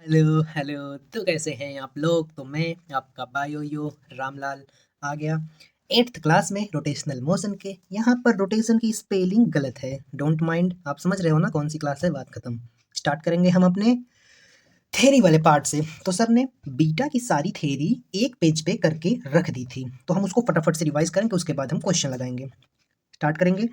Hello hello. तो कैसे हैं आप लोग? तो मैं आपका बायो रामलाल आ गया 8th क्लास में रोटेशनल मोशन के। यहाँ पर रोटेशन की स्पेलिंग गलत है, डोंट माइंड। आप समझ रहे हो ना कौन सी क्लास है। बात खत्म। स्टार्ट करेंगे हम अपने थेरी वाले पार्ट से। तो सर ने बीटा की सारी थेरी एक पेज पे करके रख दी थी, तो हम उसको फटाफट से रिवाइज करेंगे, उसके बाद हम क्वेश्चन लगाएंगे। स्टार्ट करेंगे।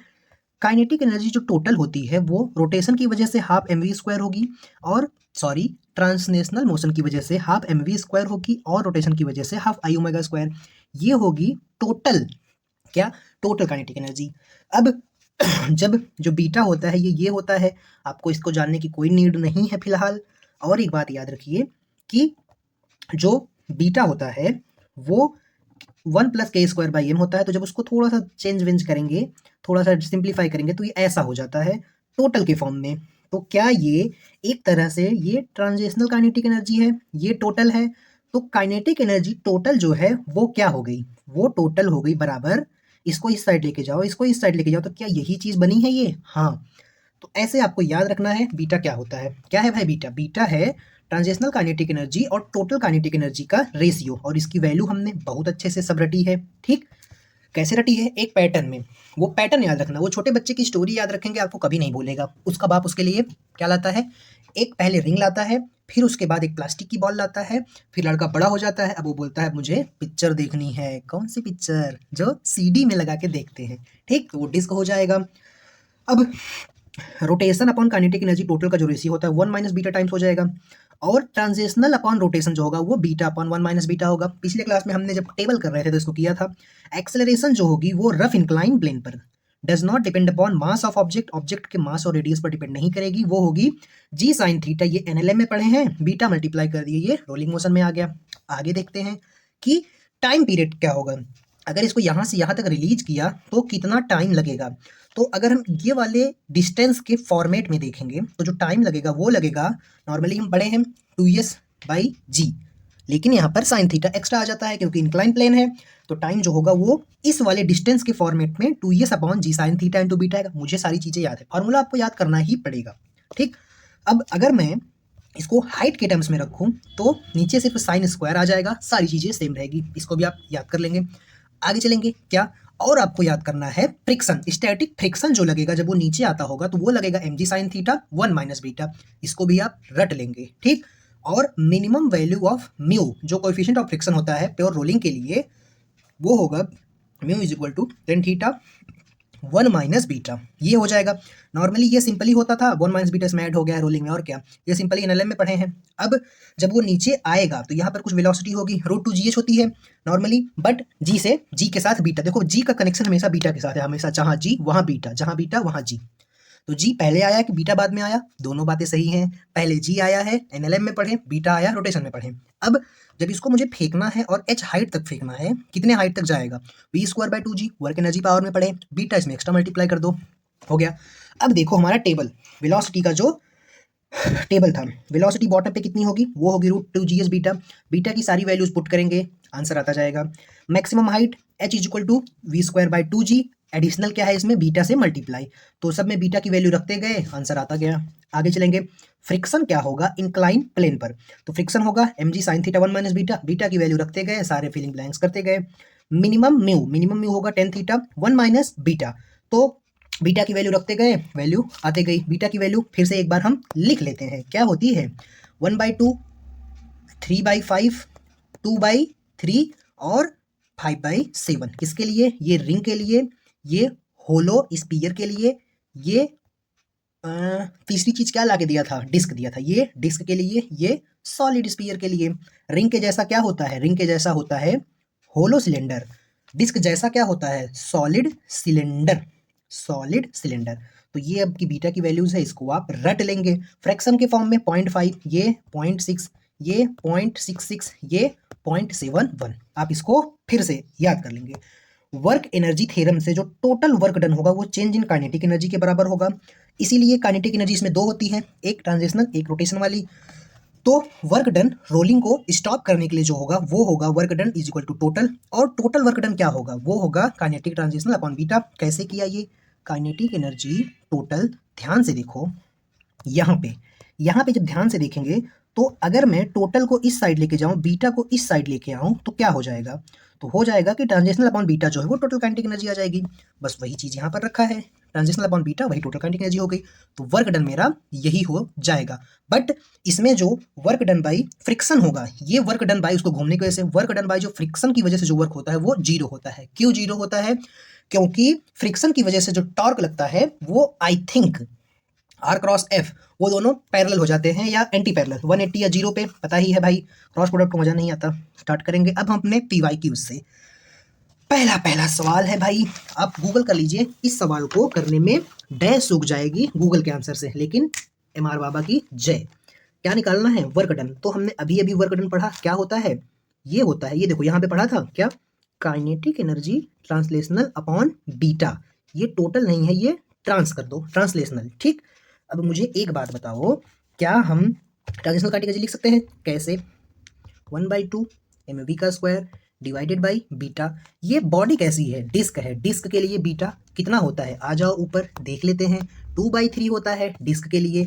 काइनेटिक एनर्जी जो टोटल होती है वो रोटेशन की वजह से हाफ एम वी स्क्वायर होगी, और सॉरी, ट्रांसलेशनल मोशन की वजह से हाफ एम वी स्क्वायर होगी, और रोटेशन की वजह से हाफ आई ओमेगा स्क्वायर। ये होगी टोटल, क्या, टोटल काइनेटिक एनर्जी। अब जब जो बीटा होता है ये होता है, आपको इसको जानने की कोई नीड नहीं है फिलहाल। और एक बात याद रखिए कि जो बीटा होता है वो 1 + k² होता है। तो जब उसको थोड़ा सा चेंज वेंज करेंगे, थोड़ा सा सिंप्लीफाई करेंगे, तो ये ऐसा हो जाता है टोटल के फॉर्म में। तो क्या ये एक तरह से ये ट्रांजिशनल काइनेटिक एनर्जी है, ये टोटल है। तो काइनेटिक एनर्जी टोटल जो है वो क्या हो गई, वो टोटल हो गई बराबर, इसको इस साइड लेके जाओ, इसको इस साइड लेके जाओ, तो क्या यही चीज बनी है ये? हाँ। तो ऐसे आपको याद रखना है बीटा क्या होता है। क्या है भाई बीटा? बीटा है ट्रांजिशनल काइनेटिक एनर्जी और टोटल काइनेटिक एनर्जी का रेशियो, और इसकी वैल्यू हमने बहुत अच्छे से सब रटी है। ठीक, कैसे रटी है? एक पैटर्न में। वो पैटर्न याद रखना, वो छोटे बच्चे की स्टोरी याद रखेंगे, आपको कभी नहीं भूलेगा। उसका बाप उसके लिए क्या लाता है? एक पहले रिंग लाता है, फिर उसके बाद एक प्लास्टिक की बॉल लाता है। फिर लड़का बड़ा हो जाता है, अब वो बोलता है मुझे पिक्चर देखनी है। कौन सी पिक्चर? जो सीडी में लगा के देखते हैं। ठीक, तो वो डिस्क हो जाएगा। अब rotation upon kinetic energy total का जो रेशियो होता है 1 - बीटा टाइम्स हो जाएगा, और ट्रांजिशनल अपॉन रोटेशन जो होगा वो बीटा अपॉन 1 - बीटा होगा। पिछले क्लास में हमने जब टेबल कर रहे थे तो इसको किया था। एक्सेलरेशन जो होगी वो रफ इंक्लाइन प्लेन पर does not depend upon mass of object, object के मास और रेडियस पर डिपेंड नहीं करेगी, वो होगी जी साइन थीटा। ये एनएलएम में पढ़े हैं, बीटा मल्टीप्लाई कर दिए, ये रोलिंग मोशन में आ गया। आगे देखते हैं कि टाइम पीरियड क्या होगा। अगर इसको यहाँ से यहाँ तक रिलीज किया तो कितना टाइम लगेगा। तो अगर हम ये वाले डिस्टेंस के फॉर्मेट में देखेंगे तो जो टाइम लगेगा वो लगेगा, नॉर्मली हम पढ़े हैं 2s/g, लेकिन यहाँ पर साइन थीटा एक्स्ट्रा आ जाता है क्योंकि इंक्लाइन प्लेन है। तो टाइम जो होगा वो इस वाले डिस्टेंस के फॉर्मेट में 2s/g sign theta into beta आएगा। मुझे सारी चीज़ें याद है, फॉर्मूला आपको याद करना ही पड़ेगा। ठीक, अब अगर मैं इसको हाइट के टर्म्स में रखूं तो नीचे सिर्फ साइन स्क्वायर आ जाएगा, सारी चीज़ें सेम रहेगी। इसको भी आप याद कर लेंगे। आगे चलेंगे क्या, और आपको याद करना है फ्रिक्शन, स्टैटिक फ्रिक्शन जो लगेगा जब वो नीचे आता होगा तो वो लगेगा mg साइन थीटा 1 - बीटा। इसको भी आप रट लेंगे। ठीक, और मिनिमम वैल्यू ऑफ म्यू जो कोएफिशिएंट ऑफ फ्रिक्शन होता है प्योर रोलिंग के लिए, वो होगा mu is equal to tan theta 1 - beta. ये हो जाएगा। नॉर्मली ये सिंपली होता था, 1 - बीटा इसमें ऐड हो गया है रोलिंग में, और क्या, ये सिंपली एनएलएम में पढ़े हैं। अब जब वो नीचे आएगा तो यहाँ पर कुछ वेलोसिटी होगी, √2gh होती है नॉर्मली, बट जी से जी के साथ बीटा। देखो जी का कनेक्शन हमेशा बीटा के साथ है, हमेशा जहाँ जी वहाँ बीटा, जहाँ बीटा वहाँ जी। तो जी पहले आया कि बीटा बाद में आया? दोनों बातें सही हैं। पहले जी आया है एनएलएम में पढ़े, बीटा आया रोटेशन में पढ़े। अब जब इसको मुझे फेंकना है और h हाइट तक फेंकना है, कितने हाइट तक जाएगा? v² / 2g, work energy power में पढ़े, बीटा इसमें एक्स्ट्रा मल्टीप्लाई कर दो, हो गया। अब देखो हमारा टेबल, वेलोसिटी का जो टेबल था, वेलोसिटी बॉटम पे कितनी होगी? वो होगी √2gs बीटा। बीटा की सारी वैल्यूज पुट करेंगे, आंसर आता जाएगा। Maximum height h is equal to v²/2g, additional क्या है इसमें? बीटा से मल्टीप्लाई। तो सब में बीटा की वैल्यू रखते गए, आंसर आता गया। आगे चलेंगे। फ्रिक्शन क्या होगा इंक्लाइन प्लेन पर? तो फ्रिक्शन होगा mg sine theta 1 - beta. Beta की वैल्यू रखते गए, सारे फिलिंग ब्लैंक्स करते गए। मिनिमम म्यू होगा टेन थीटा 1 - बीटा। तो बीटा की वैल्यू रखते गए, वैल्यू आते गई। बीटा की वैल्यू फिर से एक बार हम लिख लेते हैं, क्या होती है? 1/2, 3/5, 2/3 और 5/7। किसके लिए? ये रिंग के लिए, ये होलो स्पीयर के लिए, ये तीसरी चीज क्या लाके दिया था? डिस्क दिया था। ये डिस्क के लिए, ये सॉलिड स्पीयर के लिए। रिंग के जैसा क्या होता है? रिंग के जैसा होता है होलो सिलेंडर। डिस्क जैसा क्या होता है? Solid cylinder, solid cylinder. तो ये अब की बीटा की वैल्यूज है, इसको आप रट लेंगे फ्रैक्शन के फॉर्म में। 0.5, ये 0.6, ये 0.66, ये 0.71। आप इसको फिर से याद कर लेंगे। वर्क एनर्जी थ्योरम से जो टोटल वर्क डन होगा वो चेंज इन काइनेटिक एनर्जी के बराबर होगा। इसीलिए काइनेटिक एनर्जी इसमें दो होती है, एक ट्रांजिशनल, एक रोटेशन वाली। तो वर्क डन रोलिंग को स्टॉप करने के लिए जो होगा वो होगा work done is equal to total, और टोटल वर्क डन क्या होगा? वो होगा काइनेटिक ट्रांजिशनल अपॉन बीटा। कैसे किया ये? काइनेटिक एनर्जी टोटल, ध्यान से देखो यहाँ पे, यहाँ पे जब ध्यान से देखेंगे तो अगर मैं टोटल को इस साइड लेके जाऊँ, बीटा को इस साइड लेके आऊँ, तो क्या हो जाएगा? तो हो जाएगा कि ट्रांजिशनल अपॉन बीटा जो है वो टोटल काइनेटिक एनर्जी आ जाएगी। बस वही चीज़ यहाँ पर रखा है, ट्रांजिशनल अपॉन बीटा वही टोटल काइनेटिक एनर्जी हो गई। तो वर्क डन मेरा यही हो जाएगा। बट इसमें जो वर्क डन बाई फ्रिक्शन होगा, ये वर्क डन बाई उसको घूमने की वजह से, वर्क डन बाई जो फ्रिक्शन की वजह से जो वर्क होता है वो जीरो होता है। क्यों जीरो होता है? क्योंकि फ्रिक्शन की वजह से जो टॉर्क लगता है वो I think r cross F, वो दोनों पैरेलल हो जाते हैं या एंटी पैरेलल, 180 या 0 पे, पता ही है भाई, क्रॉस प्रोडक्ट को मजा नहीं आता। स्टार्ट करेंगे अब हम अपने पीवाई क्यूज से। पहला सवाल है भाई, आप गूगल कर लीजिए, इस सवाल को करने में डैश सूख जाएगी गूगल के आंसर से, लेकिन MR बाबा की जय। क्या निकालना है? Work done. तो हमने अभी अभी वर्क डन पढ़ा, क्या होता है? ये होता है, ये देखो यहाँ पे पढ़ा था क्या, kinetic energy translational upon beta. ये टोटल नहीं है, ये ट्रांस कर दो, ट्रांसलेशनल, ठीक। अब मुझे एक बात बताओ, क्या हम ट्रांजिशनल काइनेटिक एनर्जी लिख सकते हैं? कैसे? 1/2 mv का स्क्वायर डिवाइडेड बाई बीटा। ये बॉडी कैसी है? डिस्क है, डिस्क के लिए बीटा कितना होता है? आ जाओ ऊपर देख लेते हैं, 2/3 होता है डिस्क के लिए।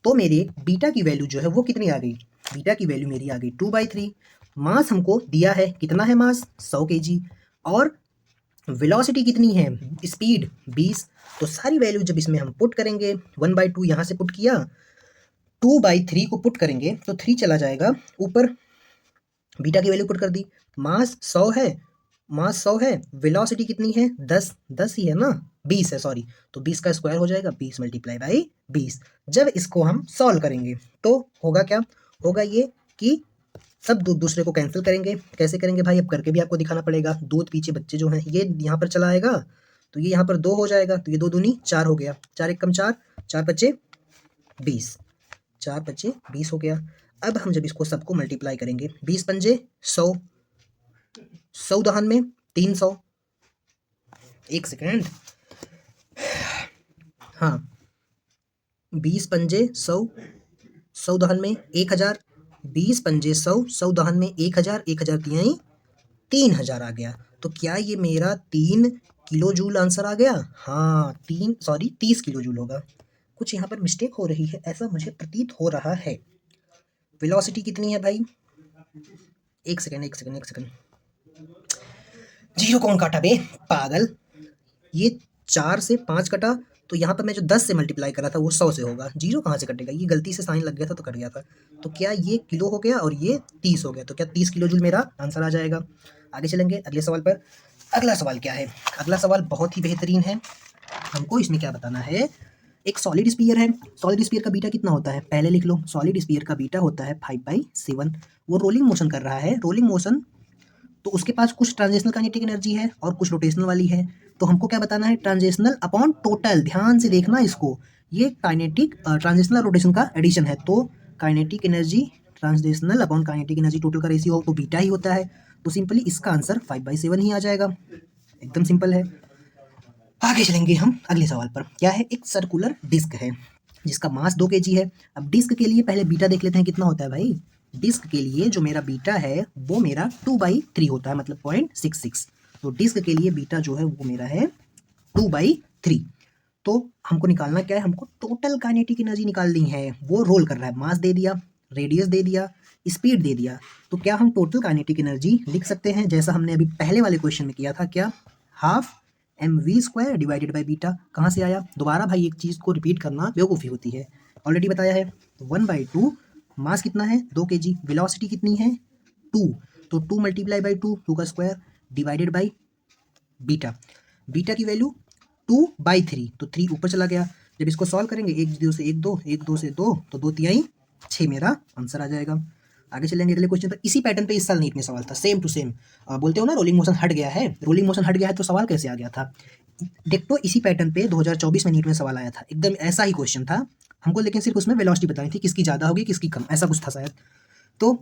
तो मेरे बीटा की वैल्यू जो है वो कितनी आ गई? बीटा की वैल्यू मेरी आ गई 2/3। मास हमको दिया है, कितना है मास? 100 kg। और वेलोसिटी कितनी है? स्पीड 20। तो सारी वैल्यू जब इसमें हम पुट करेंगे, 1/2 यहाँ से पुट किया, 2/3 को पुट करेंगे तो 3 चला जाएगा ऊपर, बीटा की वैल्यू पुट कर दी। मास 100 है, मास 100 है, वेलोसिटी कितनी है? 10 ही है ना, 20 है सॉरी। तो 20 का स्क्वायर हो जाएगा, 20 मल्टीप्लाई बाई 20। जब इसको हम सॉल्व करेंगे तो होगा क्या? होगा ये कि सब दूसरे को कैंसिल करेंगे। कैसे करेंगे भाई? अब करके भी आपको दिखाना पड़ेगा। दो पीछे बच्चे जो हैं ये यहाँ पर चला आएगा, तो ये यहाँ पर 2 हो जाएगा, तो ये 2 दूनी 4 हो गया, 4 एक कम 4, 4 बचे 20, 4 बचे 20 हो गया। अब हम जब इसको सबको मल्टीप्लाई करेंगे, 20 पंजे 100, 100 दहन में 300, एक सेकेंड, हाँ 20 पंजे 100, 100 दहन में 1000, 20 पंजे 100, 100 दहन में 1000, 1000 तिहाई 3000 आ गया। तो क्या ये मेरा 3 किलो जूल आंसर आ गया? हाँ 30 किलो जूल होगा। कुछ यहाँ पर मिस्टेक हो रही है, ऐसा मुझे प्रतीत हो रहा है। वेलोसिटी कितनी है भाई? एक सेकेंड, जीरो कौन काटा बे पागल? ये 4 से 5 कटा, तो यहाँ पर मैं जो 10 से मल्टीप्लाई करा था वो 100 से होगा, जीरो कहाँ से कटेगा? ये गलती से साइन लग गया था तो कट गया था। तो क्या ये किलो हो गया और ये 30 हो गया, तो क्या 30 किलो जूल मेरा आंसर आ जाएगा। आगे चलेंगे अगले सवाल पर। अगला सवाल क्या है? अगला सवाल बहुत ही बेहतरीन है। हमको इसमें क्या बताना है, एक सॉलिड स्फीयर है, सॉलिड स्फीयर का बीटा कितना होता है? पहले लिख लो, सॉलिड स्फीयर का बीटा होता है 5/7। वो रोलिंग मोशन कर रहा है, रोलिंग मोशन, तो उसके पास कुछ ट्रांजिशनल काइनेटिक एनर्जी है और कुछ रोटेशनल वाली है। तो हमको क्या बताना है? Transitional upon total. ध्यान से देखना इसको, ये काइनेटिक ट्रांजिशनल रोटेशन का एडिशन है। तो kinetic energy transitional upon kinetic energy total का रेशियो तो बीटा ही होता है। तो सिंपली इसका आंसर 5/7 ही आ जाएगा, एकदम सिंपल है। आगे चलेंगे हम अगले सवाल पर। क्या है? एक सर्कुलर डिस्क है जिसका मास 2 kg है। अब डिस्क के लिए पहले बीटा देख लेते हैं कितना होता है भाई। डिस्क के लिए जो मेरा बीटा है वो मेरा 2/3 होता है, मतलब 0.66। तो डिस्क के लिए बीटा जो है वो मेरा है 2/3। तो हमको निकालना क्या है? हमको टोटल काइनेटिक एनर्जी निकालनी है। वो रोल कर रहा है, मास दे दिया, रेडियस दे दिया, स्पीड दे दिया। तो क्या हम टोटल काइनेटिक एनर्जी लिख सकते हैं जैसा हमने अभी पहले वाले क्वेश्चन में किया था? क्या? Half mv² divided by beta. कहाँ से आया? दोबारा भाई एक चीज़ को रिपीट करना बेवकूफ़ी होती है, ऑलरेडी बताया है। 1/2, मास कितना है? 2 kg, वेलोसिटी कितनी है? 2, तो 2 मल्टीप्लाई बाई 2 का square divided by beta. Beta की वैल्यू 2/3, तो 3 ऊपर चला गया। जब इसको सॉल्व करेंगे, 1 2 से 1 2, 1 2 से 2, तो 2 तिहाई 6 मेरा आंसर आ जाएगा। आगे चलेंगे अगले क्वेश्चन पर। इसी पैटर्न पे इस साल नीट में सवाल था, सेम टू सेम। बोलते हो ना रोलिंग मोशन हट गया है, रोलिंग मोशन हट गया है तो सवाल कैसे आ गया था? देखो इसी पैटर्न पे 2024 में नीट में सवाल आया था, एकदम ऐसा ही क्वेश्चन था हमको, लेकिन सिर्फ उसमें वेलोसिटी बतानी थी, किसकी ज़्यादा होगी किसकी कम, ऐसा कुछ था शायद। तो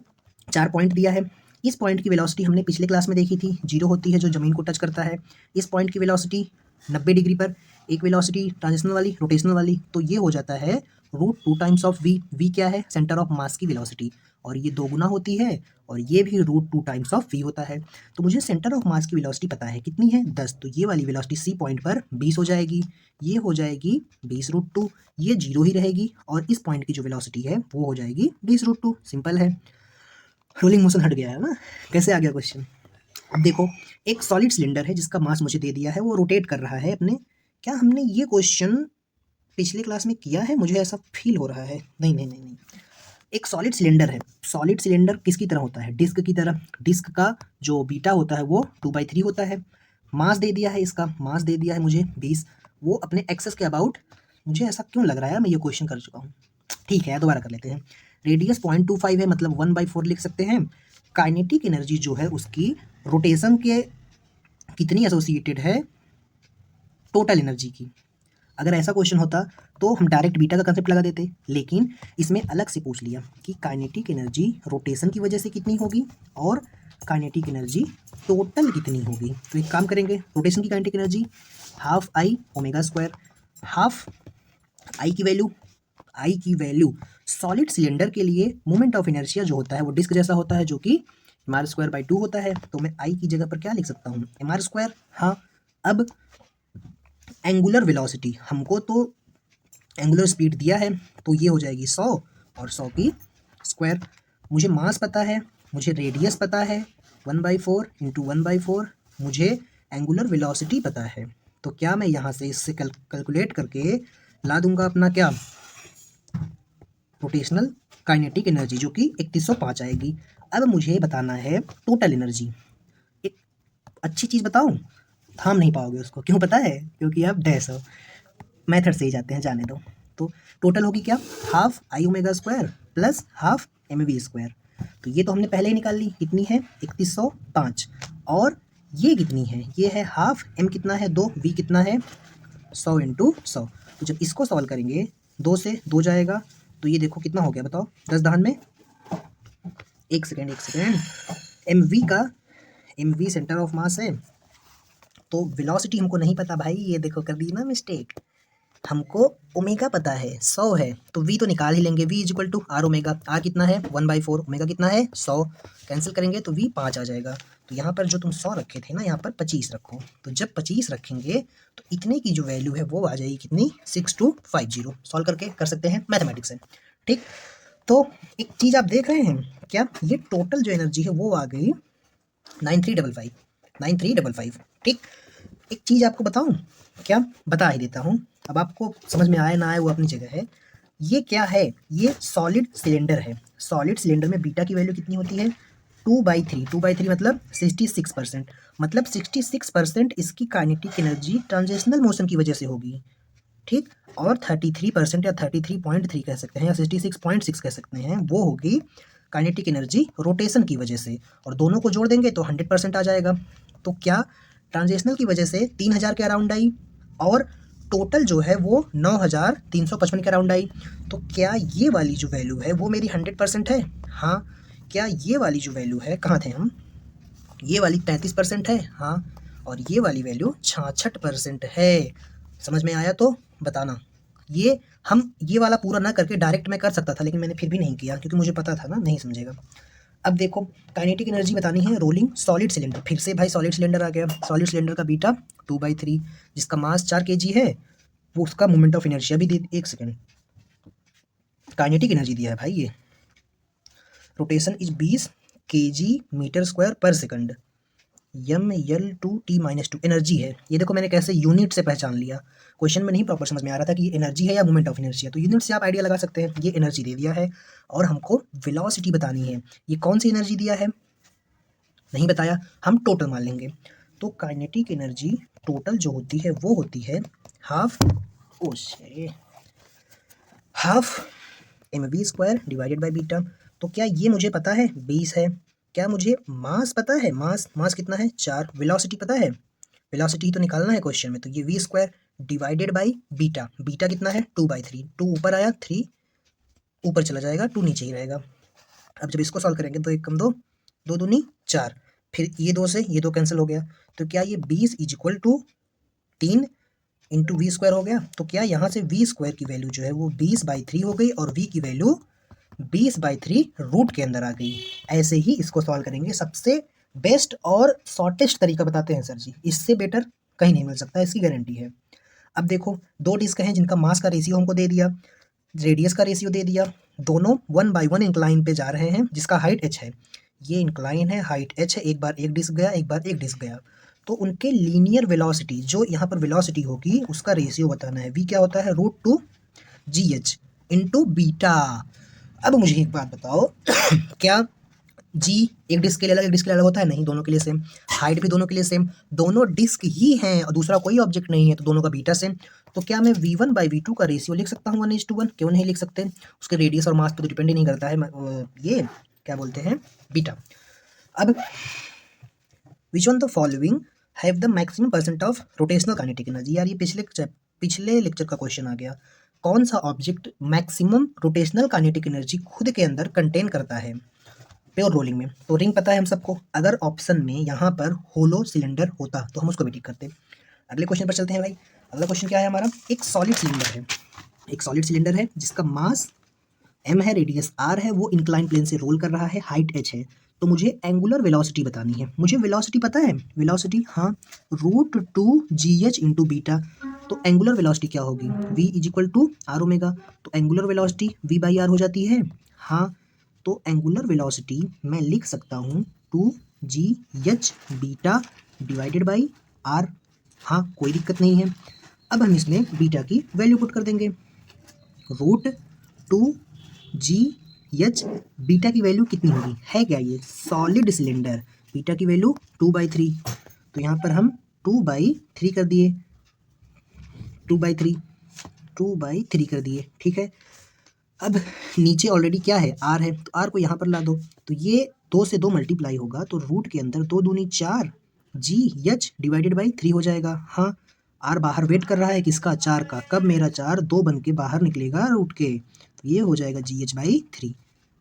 4 पॉइंट दिया है। इस पॉइंट की वेलोसिटी हमने पिछले क्लास में देखी थी, 0 होती है जो ज़मीन को टच करता है। इस पॉइंट की वेलोसिटी 90 डिग्री पर, एक वेलोसिटी ट्रांजिशनल वाली, रोटेशनल वाली, तो ये हो जाता है √2 टाइम्स ऑफ v। v क्या है? सेंटर ऑफ मास की वेलोसिटी। और ये 2 गुना होती है और ये भी √2 टाइम्स ऑफ v होता है। तो मुझे सेंटर ऑफ मास की वेलोसिटी पता है कितनी है 10, तो ये वाली वेलोसिटी सी पॉइंट पर 20 हो जाएगी, ये हो जाएगी 20√2, ये 0 ही रहेगी और इस पॉइंट की जो वेलोसिटी है वो हो जाएगी 20√2। सिंपल है, रोलिंग मोशन हट गया है ना। कैसे आ गया क्वेश्चन? अब देखो, एक सॉलिड सिलेंडर है जिसका मास मुझे दे दिया है, वो रोटेट कर रहा है अपने। क्या हमने ये क्वेश्चन पिछले क्लास में किया है? मुझे ऐसा फील हो रहा है। नहीं नहीं नहीं नहीं, एक सॉलिड सिलेंडर है। सॉलिड सिलेंडर किसकी तरह होता है? डिस्क की तरह। डिस्क का जो बीटा होता है वो 2/3 होता है। मास दे दिया है, इसका मास दे दिया है मुझे 20। वो अपने एक्सेस के अबाउट, मुझे ऐसा क्यों लग रहा है मैं ये क्वेश्चन कर चुका हूँ। ठीक है, दोबारा कर लेते हैं। रेडियस 0.25 है, मतलब 1/4 लिख सकते हैं। काइनेटिक एनर्जी जो है उसकी रोटेशन के कितनी एसोसिएटेड है टोटल एनर्जी की। अगर ऐसा क्वेश्चन होता तो हम डायरेक्ट बीटा का कंसेप्ट लगा देते, लेकिन इसमें अलग से पूछ लिया कि काइनेटिक एनर्जी रोटेशन की वजह से कितनी होगी और काइनेटिक एनर्जी टोटल कितनी होगी। तो एक काम करेंगे, रोटेशन की kinetic energy half I omega square, half I की वैल्यू सॉलिड सिलेंडर के लिए मोमेंट ऑफ इनर्शिया जो होता है वो डिस्क जैसा होता है, जो कि mr²/2 होता है। तो मैं आई की जगह पर क्या लिख सकता हूँ? mr²। हाँ, अब एंगुलर वेलोसिटी, हमको तो एंगुलर स्पीड दिया है तो ये हो जाएगी 100 और 100 की स्क्वायर। मुझे मास पता है, मुझे रेडियस पता है 1/4 इंटू 1/4, मुझे एंगुलर वेलोसिटी पता है। तो क्या मैं यहाँ से इससे कैलकुलेट करके ला दूंगा अपना क्या रोटेशनल काइनेटिक एनर्जी, जो कि 3105 आएगी। अब मुझे बताना है टोटल एनर्जी। एक अच्छी चीज़ बताऊं, थाम नहीं पाओगे उसको। क्यों पता है? क्योंकि आप डैश हो, मेथड से ही जाते हैं, जाने दो। तो टोटल होगी क्या? Half I omega square plus half m v square. तो ये तो हमने पहले ही निकाल ली, कितनी है 3105। और ये कितनी है? ये है हाफ, एम कितना है 2, वी कितना है 100 इंटू 100। तो जब इसको सॉल्व करेंगे 2 से 2 जाएगा, तो ये देखो कितना हो गया, बताओ 10 दहान में। एक second, m v centre of mass है, तो वेलोसिटी हमको नहीं पता भाई। ये देखो कर दी ना मिस्टेक। हमको ओमेगा पता है 100 है, तो वी तो निकाल ही लेंगे। V is equal to r omega. R कितना है 1/4, ओमेगा कितना है 100, कैंसिल करेंगे तो वी 5 आ जाएगा। तो यहाँ पर जो तुम 100 रखे थे ना, यहाँ पर 25 रखो। तो जब 25 रखेंगे तो इतने की जो वैल्यू है वो आ जाएगी कितनी 6250। सॉल्व करके कर सकते हैं मैथमेटिक्स से, ठीक। तो एक चीज़ आप देख रहे हैं क्या, ये टोटल जो एनर्जी है वो आ गई 9355, ठीक। एक चीज़ आपको बताऊं क्या, बता ही देता हूँ। अब आपको समझ में आए ना आए वो अपनी जगह है। ये क्या है? ये सॉलिड सिलेंडर है। सॉलिड सिलेंडर में बीटा की वैल्यू कितनी होती है 2/3। 2/3 मतलब 66%। मतलब 66% इसकी काइनेटिक एनर्जी ट्रांजिशनल मोशन की वजह से होगी, ठीक। और 33% या 33.3 कह सकते हैं या 66.6 कह सकते हैं, वो होगी काइनेटिक एनर्जी रोटेशन की वजह से। और दोनों को जोड़ देंगे तो 100% आ जाएगा। तो क्या ट्रांजिशनल की वजह से 3000 के अराउंड आई और टोटल जो है वो 9355 के अराउंड आई। तो क्या ये वाली जो वैल्यू है वो मेरी 100% है? हाँ। क्या ये वाली जो वैल्यू है, कहाँ थे हम, ये वाली 33% है? हाँ। और ये वाली वैल्यू 66% है। समझ में आया तो बताना। ये हम ये वाला पूरा ना करके डायरेक्ट मैं कर सकता था, लेकिन मैंने फिर भी नहीं किया क्योंकि मुझे पता था ना नहीं समझेगा। अब देखो, काइनेटिक एनर्जी बतानी है रोलिंग सॉलिड सिलेंडर। फिर से भाई सॉलिड सिलेंडर आ गया। सॉलिड सिलेंडर का बीटा 2/3, जिसका मास 4 kg है, वो उसका मोमेंट ऑफ इनर्शिया भी दे। एक सेकेंड, काइनेटिक एनर्जी दिया है भाई ये। Rotation is 20 kg/m²। mL/t-2 energy है। ये देखो मैंने कैसे यूनिट से पहचान लिया। क्वेश्चन में नहीं प्रॉपर समझ में आ रहा था कि ये एनर्जी है या मोमेंट ऑफ इनर्शिया, तो यूनिट से आप आइडिया लगा सकते हैं। ये एनर्जी दे दिया है और हमको वेलोसिटी बतानी है। ये कौन सी एनर्जी दिया है नहीं बताया, हम टोटल मान लेंगे। तो काइनेटिक एनर्जी टोटल जो होती है वो होती है half m v square divided by beta. तो क्या ये मुझे पता है 20 है? क्या मुझे मास पता है? मास कितना है 4। वेलोसिटी पता है? वेलोसिटी तो निकालना है क्वेश्चन में, तो ये v square divided by beta. Beta कितना है 2/3। 2 ऊपर आया, 3 ऊपर चला जाएगा, 2 नीचे ही रहेगा। अब जब इसको सॉल्व करेंगे तो 1 कम 2, 2 दूनी 4, फिर ये 2 से ये 2 कैंसिल हो गया। तो क्या ये 20 is equal to 3 v square हो गया। तो क्या यहाँ से वी स्क्वायर की वैल्यू जो है वो 20/3 हो गई और वी की वैल्यू 20/3 रूट के अंदर आ गई। ऐसे ही इसको सॉल्व करेंगे। सबसे बेस्ट और शॉर्टेस्ट तरीका बताते हैं सर जी, इससे बेटर कहीं नहीं मिल सकता, इसकी गारंटी है। अब देखो, दो डिस्क हैं जिनका मास का रेशियो हमको दे दिया, रेडियस का रेशियो दे दिया, दोनों 1/1 इंक्लाइन पे जा रहे हैं, जिसका हाइट h है। ये इंक्लाइन है, हाइट h है, एक बार एक डिस्क गया, एक बार एक डिस्क गया, तो उनके लीनियर वेलोसिटी, जो यहाँ पर वेलोसिटी होगी उसका रेशियो बताना है। v क्या होता है, √2gh इंटू बीटा। अब मुझे एक बात बताओ क्या जी एक डिस्क के लिए अलग, एक डिस्क के लिए अलग होता है? नहीं, दोनों के लिए सेम। हाइट भी दोनों के लिए सेम, दोनों डिस्क ही हैं और दूसरा कोई ऑब्जेक्ट नहीं है, तो दोनों का बीटा सेम। तो क्या मैं v1/v2 का रेशियो लिख सकता हूँ 1:1? क्यों नहीं लिख सकते? उसके रेडियस और मास पे तो डिपेंड ही नहीं करता है ये क्या बोलते हैं, बीटा। अब which one the following have the maximum percent of rotational kinetic energy? यार ये पिछले लेक्चर का क्वेश्चन आ गया। कौन सा object maximum rotational kinetic energy खुद के अंदर कंटेन करता है प्योर रोलिंग में? तो रिंग पता है हम सबको। अगर ऑप्शन में यहाँ पर होलो सिलेंडर होता तो हम उसको भी टिक करते। अगले क्वेश्चन पर चलते हैं भाई। अगला क्वेश्चन क्या है हमारा, एक सॉलिड सिलेंडर है, एक सॉलिड सिलेंडर है जिसका मास m है, रेडियस r है, वो इंक्लाइन प्लेन से रोल कर रहा है, हाइट h है। तो मुझे एंगुलर वेलोसिटी बतानी है। मुझे वेलोसिटी पता है, वेलोसिटी हाँ, √2gh इंटू बीटा। तो एंगुलर वेलोसिटी क्या होगी, v is equal to r omega. तो एंगुलर वेलोसिटी v/r हो जाती है। हाँ, तो एंगुलर वेलोसिटी मैं लिख सकता हूँ 2gh beta divided by r। हाँ, कोई दिक्कत नहीं है। अब हम इसमें बीटा की वैल्यू पुट कर देंगे, √2gh। बीटा की वैल्यू कितनी होगी, है क्या ये सॉलिड सिलेंडर, बीटा की वैल्यू 2/3। तो यहाँ पर हम 2/3 कर दिए, 2/3 कर दिए, ठीक है। अब नीचे ऑलरेडी क्या है, r है, तो r को यहाँ पर ला दो, तो ये 2 से 2 मल्टीप्लाई होगा, तो रूट के अंदर 2 दूनी 4 gh डिवाइडेड बाई 3 हो जाएगा। हाँ, r बाहर वेट कर रहा है किसका, 4 का। कब मेरा 4 2 बन के बाहर निकलेगा रूट के, तो ये हो जाएगा gh/3।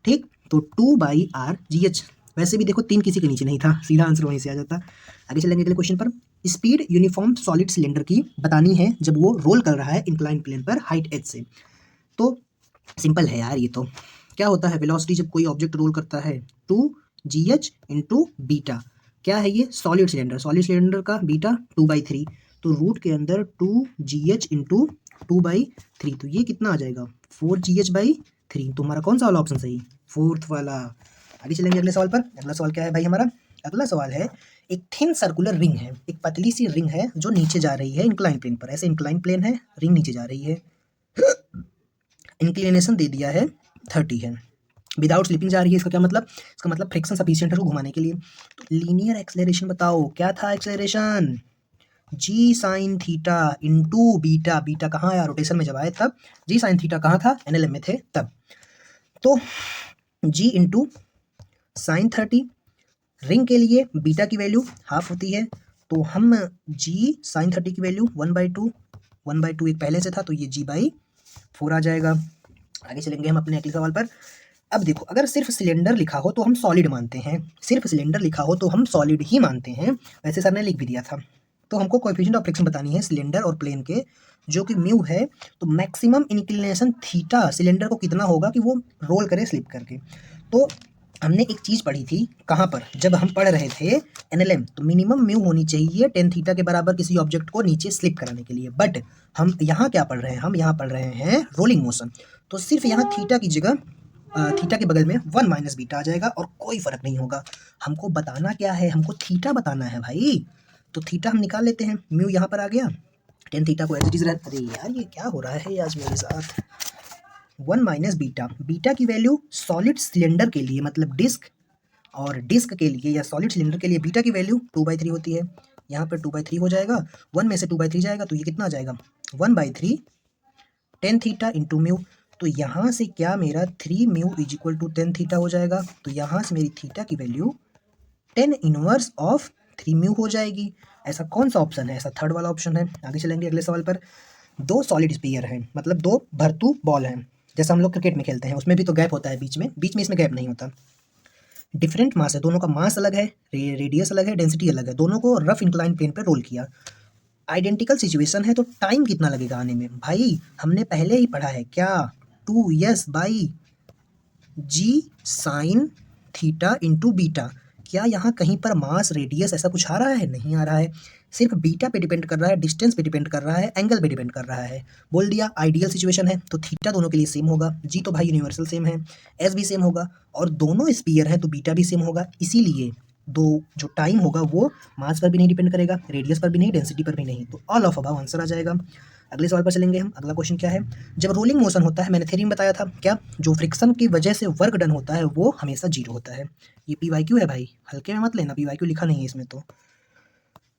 ठीक, तो 2/r/gh। वैसे भी देखो 3 किसी के नीचे नहीं था, सीधा आंसर वहीं से आ जाता। आगे चलेंगे अगले क्वेश्चन पर। स्पीड यूनिफॉर्म सॉलिड सिलेंडर की बतानी है जब वो रोल कर रहा है इंक्लाइन प्लेन पर हाइट h से। तो सिंपल है यार, ये तो क्या होता है, वेलोसिटी जब कोई ऑब्जेक्ट रोल करता है 2gh इंटू बीटा। क्या है ये, सॉलिड सिलेंडर, सॉलिड सिलेंडर का बीटा 2/3। तो रूट के अंदर 2gh इंटू 2/3, तो ये कितना आ जाएगा 4gh/3। तो हमारा कौन सा वाला ऑप्शन सही, फोर्थ वाला। आगे चलेंगे अगले सवाल पर। अगला सवाल क्या है भाई हमारा, अगला सवाल है, एक थिन सर्कुलर रिंग है, एक पतली सी रिंग है जो नीचे जा रही है इंक्लाइन प्लेन पर। ऐसे इंक्लाइन प्लेन है, रिंग नीचे जा रही है, इंक्लिनेशन दे दिया है 30 है, विदाउट स्लिपिंग जा रही है। इसका क्या मतलब, इसका मतलब फ्रिक्शन सफिशिएंट है उसको घुमाने के लिए। तो लीनियर एक्सेलरेशन बताओ क्या था, acceleration G sine theta into beta. Beta कहाँ आया, रोटेशन में जब आए तब। जी साइन थीटा कहाँ था, एनएलएम में थे तब। तो जी इंटू साइन 30, रिंग के लिए बीटा की वैल्यू हाफ होती है, तो हम जी साइन 30 की वैल्यू 1/2 एक पहले से था, तो ये g/4 आ जाएगा। आगे चलेंगे हम अपने अगले सवाल पर। अब देखो, अगर सिर्फ सिलेंडर लिखा हो तो हम सॉलिड मानते हैं, सिर्फ सिलेंडर लिखा हो तो हम सॉलिड ही मानते हैं, वैसे सर ने लिख भी दिया था। तो हमको कोएफिशिएंट ऑफ फ्रिक्शन बतानी है सिलेंडर और प्लेन के, जो कि म्यू है। तो मैक्सिमम इंक्लिनेशन थीटा सिलेंडर को कितना होगा कि वो रोल करे स्लिप करके। तो हमने एक चीज़ पढ़ी थी, कहाँ पर, जब हम पढ़ रहे थे एनएलएम, तो मिनिमम म्यू होनी चाहिए टेन थीटा के बराबर किसी ऑब्जेक्ट को नीचे स्लिप कराने के लिए। बट हम यहाँ क्या पढ़ रहे हैं, हम यहाँ पढ़ रहे हैं रोलिंग मोशन। तो सिर्फ यहाँ थीटा की जगह थीटा के बगल में 1 - बीटा आ जाएगा और कोई फर्क नहीं होगा। हमको बताना क्या है, हमको थीटा बताना है भाई। तो थीटा हम निकाल लेते हैं, म्यू यहाँ पर आ गया, टेन थीटा को एज इट इज रह। अरे यार ये क्या हो रहा है आज मेरे साथ, 1 - बीटा। बीटा की वैल्यू सॉलिड सिलेंडर के लिए, मतलब डिस्क और डिस्क के लिए या सॉलिड सिलेंडर के लिए बीटा की वैल्यू 2/3 होती है। यहाँ पर 2/3 हो जाएगा, 1 में से 2/3 जाएगा, तो ये कितना आ जाएगा 1/3 टेन थीटा इंटू म्यू। तो यहाँ से क्या मेरा 3 mu is equal to 10 theta हो जाएगा। तो यहाँ से मेरी थीटा की वैल्यू 10 इनवर्स ऑफ 3 म्यू हो जाएगी। ऐसा कौन सा ऑप्शन है, ऐसा थर्ड वाला ऑप्शन है। आगे चलेंगे अगले सवाल पर। दो सॉलिड स्फीयर हैं, मतलब दो भरतू बॉल हैं, जैसा हम लोग क्रिकेट में खेलते हैं, उसमें भी तो गैप होता है बीच में, इसमें गैप नहीं होता। डिफरेंट मास है, दोनों का मास अलग है, रेडियस अलग है, डेंसिटी अलग है, दोनों को रफ इंक्लाइन प्लेन पर रोल किया। आइडेंटिकल सिचुएशन है, तो टाइम कितना लगेगा आने में भाई, हमने पहले ही पढ़ा है क्या, 2s/r जी साइन थीटा इंटू बीटा। क्या यहाँ कहीं पर मास रेडियस ऐसा कुछ आ रहा है? नहीं आ रहा है, सिर्फ बीटा पे डिपेंड कर रहा है, डिस्टेंस पे डिपेंड कर रहा है, एंगल पे डिपेंड कर रहा है। बोल दिया आइडियल सिचुएशन है तो थीटा दोनों के लिए सेम होगा, जी तो भाई यूनिवर्सल सेम है, एस भी सेम होगा, और दोनों स्पीयर हैं तो बीटा भी सेम होगा। इसीलिए दो जो टाइम होगा वो मास पर भी नहीं डिपेंड करेगा, रेडियस पर भी नहीं, डेंसिटी पर भी नहीं, तो ऑल ऑफ अबव आंसर आ जाएगा। अगले सवाल पर चलेंगे हम। अगला क्वेश्चन क्या है? जब रोलिंग मोशन होता है, मैंने थ्योरी में बताया था क्या, जो फ्रिक्शन की वजह से वर्क डन होता है वो हमेशा जीरो होता है। ये पीवाईक्यू है भाई, हल्के में मत लेना, पीवाईक्यू लिखा नहीं है इसमें। तो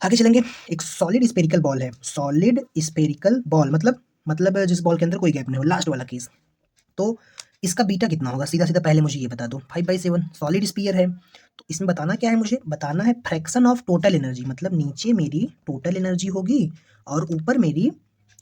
आगे चलेंगे। एक सॉलिड स्पेरिकल बॉल है, सॉलिड स्पेरिकल बॉल मतलब जिस बॉल के अंदर कोई गैप नहीं हो, लास्ट वाला केस। तो इसका बीटा कितना होगा? सीधा सीधा पहले मुझे ये बता दो। 5/7 सॉलिड स्पीयर है, तो इसमें बताना क्या है? मुझे बताना है फ्रैक्शन ऑफ टोटल एनर्जी, मतलब नीचे मेरी टोटल एनर्जी होगी और ऊपर मेरी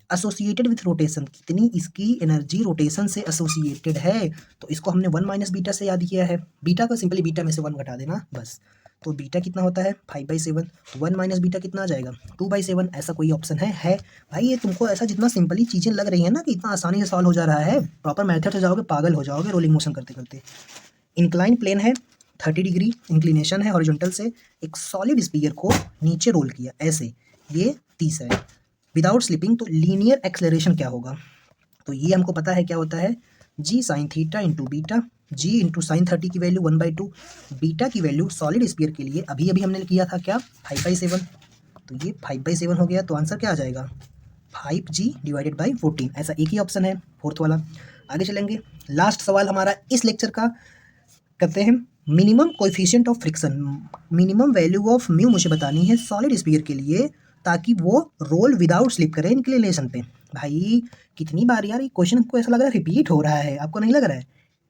एसोसिएटेड विथ रोटेशन, कितनी इसकी एनर्जी रोटेशन से एसोसिएटेड है। तो इसको हमने 1 माइनस बीटा से याद किया है, बीटा को सिंपली बीटा में से 1 घटा देना बस। तो बीटा कितना होता है? 5/7, 1 माइनस बीटा कितना आ जाएगा? 2/7। ऐसा कोई ऑप्शन है भाई? ये तुमको ऐसा जितना सिंपली चीज़ें लग रही है ना कि इतना आसानी से सॉल्व हो जा रहा है, प्रॉपर मेथड से जाओगे पागल हो जाओगे रोलिंग मोशन करते करते। इंक्लाइन प्लेन है, 30 डिग्री इंक्लिनेशन है हॉरिजॉन्टल से, एक सॉलिड स्पीयर को नीचे रोल किया ऐसे, ये 30 है, विदाउट स्लिपिंग। तो लीनियर एक्सेलरेशन क्या होगा? तो ये हमको पता है क्या होता है, जी साइन थीटा इंटू बीटा, जी इंटू साइन 30 की वैल्यू 1/2, बीटा की वैल्यू सॉलिड स्पीयर के लिए अभी अभी हमने किया था क्या, 5/7। तो ये 5/7 हो गया, तो आंसर क्या आ जाएगा? 5g/14। ऐसा एक ही ऑप्शन है, फोर्थ वाला। आगे चलेंगे, लास्ट सवाल हमारा इस लेक्चर का करते हैं। Minimum coefficient of friction, minimum value of mu मुझे बतानी है सॉलिड स्पीयर के लिए, ताकि वो रोल विदाउट स्लिप करे इंक्लिनेशन पे। भाई कितनी बार यार ये क्वेश्चन हमको ऐसा लग रहा है रिपीट हो रहा है, आपको नहीं लग रहा है?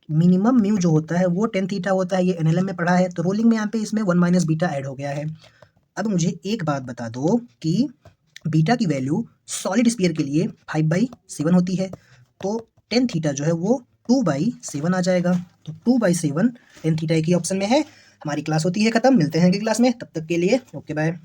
मिनिमम म्यू जो होता है वो 10 थीटा होता है, ये एनएलएम में पढ़ा है, तो रोलिंग में यहाँ पे इसमें 1 माइनस बीटा ऐड हो गया है। अब मुझे एक बात बता दो कि बीटा की वैल्यू सॉलिड स्पीयर के लिए 5/7 होती है, तो 10 थीटा जो है वो 2/7 आ जाएगा। तो 2/7 10 थीटा एक ही ऑप्शन में है। हमारी क्लास होती है खत्म, मिलते हैं अगली क्लास में, तब तक के लिए ओके बाय।